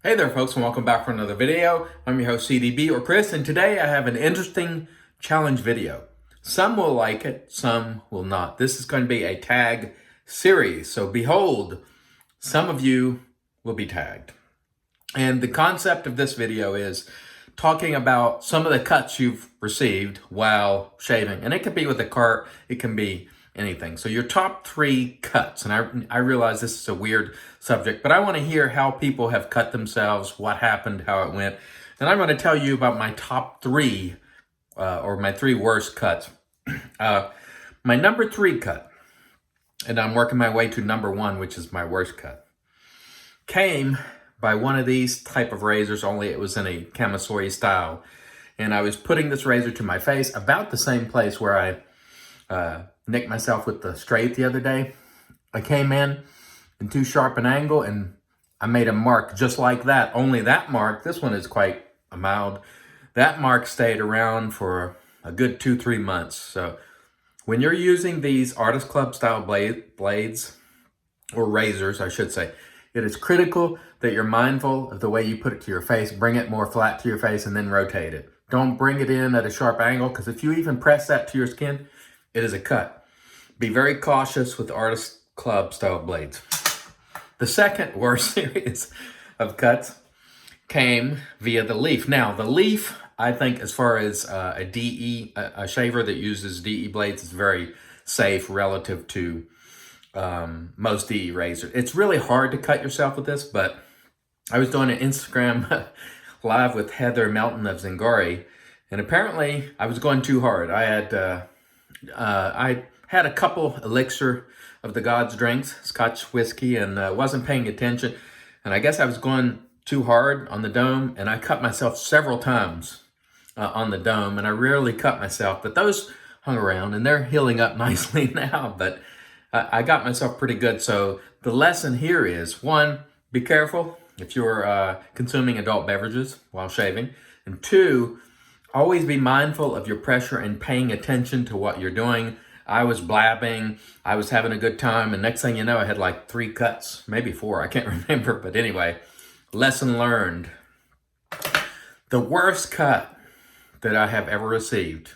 Hey there folks, and welcome back for another video. I'm your host CDB or Chris, and today I have an interesting challenge video. Some will like it, some will not. This is going to be a tag series, so behold, some of you will be tagged. And the concept of this video is talking about some of the cuts you've received while shaving. And it could be with a cart, it can be anything. So your top 3 cuts, and I realize this is a weird subject, but I want to hear how people have cut themselves, what happened, how it went. And I'm going to tell you about my top 3, or my 3 worst cuts. My number 3 cut, and I'm working my way to number 1, which is my worst cut, came by one of these type of razors, only it was in a Camisori style. And I was putting this razor to my face, about the same place where I nicked myself with the straight the other day. I came in too sharp an angle and I made a mark just like that. Only that mark, this one is quite mild, that mark stayed around for a good 2-3 months. So when you're using these Artist Club style blades, or razors I should say, it is critical that you're mindful of the way you put it to your face. Bring it more flat to your face and then rotate it. Don't bring it in at a sharp angle, because if you even press that to your skin, it is a cut. Be very cautious with Artist Club style blades. The second worst series of cuts came via the Leaf. Now, the Leaf, I think, as far as a shaver that uses DE blades, is very safe relative to most DE razors. It's really hard to cut yourself with this, but I was doing an Instagram live with Heather Melton of Zingari, and apparently I was going too hard. I had a couple elixir of the God's drinks, Scotch whiskey, and wasn't paying attention. And I guess I was going too hard on the dome, and I cut myself several times on the dome, and I rarely cut myself, but those hung around, and they're healing up nicely now, but I got myself pretty good. So the lesson here is, 1, be careful if you're consuming adult beverages while shaving, and 2, always be mindful of your pressure and paying attention to what you're doing. I was blabbing, I was having a good time, and next thing you know, I had like 3 cuts, maybe 4, I can't remember, but anyway, lesson learned. The worst cut that I have ever received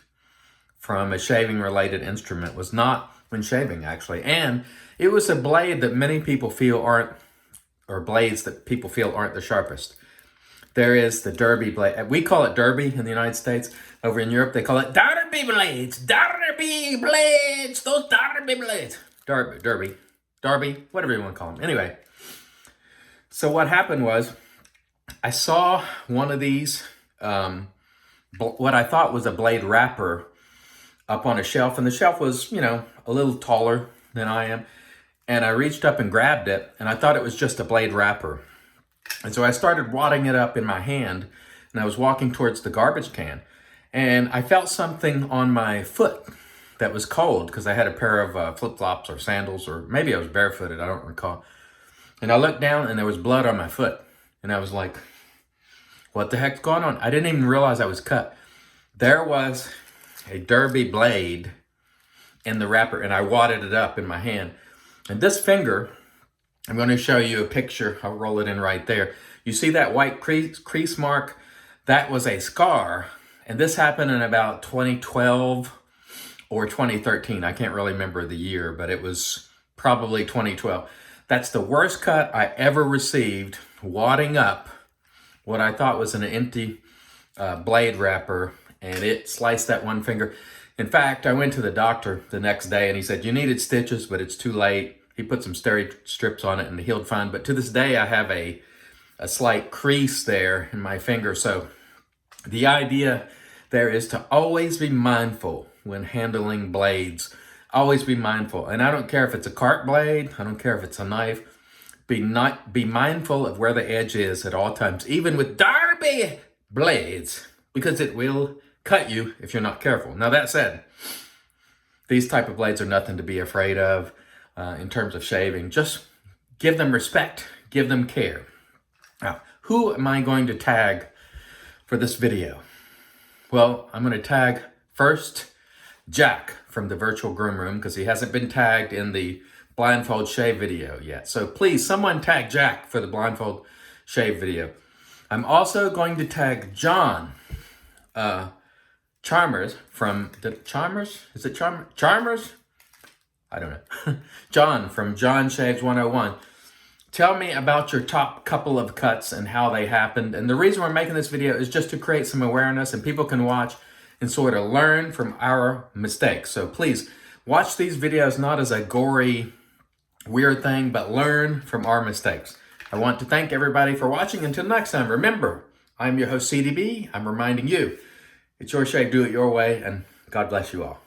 from a shaving-related instrument was not when shaving, actually, and it was a blade that many people feel aren't, or blades that people feel aren't the sharpest. There is the Derby blade. We call it Derby in the United States. Over in Europe, they call it Derby blades. Derby blades. Those Derby blades. Derby, whatever you want to call them. Anyway, so what happened was, I saw one of these, what I thought was a blade wrapper, up on a shelf. And the shelf was, a little taller than I am. And I reached up and grabbed it, and I thought it was just a blade wrapper. And so I started wadding it up in my hand, and I was walking towards the garbage can, and I felt something on my foot that was cold, because I had a pair of flip-flops or sandals, or maybe I was barefooted, I don't recall. And I looked down, and there was blood on my foot, and I was like, what the heck's going on? I didn't even realize I was cut. There was a Derby blade in the wrapper, and I wadded it up in my hand. And this finger, I'm going to show you a picture. I'll roll it in right there. You see that white crease mark? That was a scar. And this happened in about 2012 or 2013. I can't really remember the year, but it was probably 2012. That's the worst cut I ever received, wadding up what I thought was an empty blade wrapper, and it sliced that one finger. In fact, I went to the doctor the next day, and he said, you needed stitches, but it's too late. He put some steri strips on it and it healed fine. But to this day, I have a slight crease there in my finger. So the idea there is to always be mindful when handling blades. Always be mindful. And I don't care if it's a cart blade. I don't care if it's a knife. Be mindful of where the edge is at all times, even with Derby blades, because it will cut you if you're not careful. Now, that said, these type of blades are nothing to be afraid of. In terms of shaving, just give them respect, give them care. Now, who am I going to tag for this video? Well, I'm going to tag first Jack from the Virtual Groom Room, because he hasn't been tagged in the blindfold shave video yet. So please, someone tag Jack for the blindfold shave video. I'm also going to tag John Chalmers from, Is it Chalmers? I don't know. John from John Shaves 101. Tell me about your top couple of cuts and how they happened. And the reason we're making this video is just to create some awareness, and people can watch and sort of learn from our mistakes. So please watch these videos not as a gory, weird thing, but learn from our mistakes. I want to thank everybody for watching. Until next time, remember, I'm your host, CDB. I'm reminding you, it's your shave, do it your way, and God bless you all.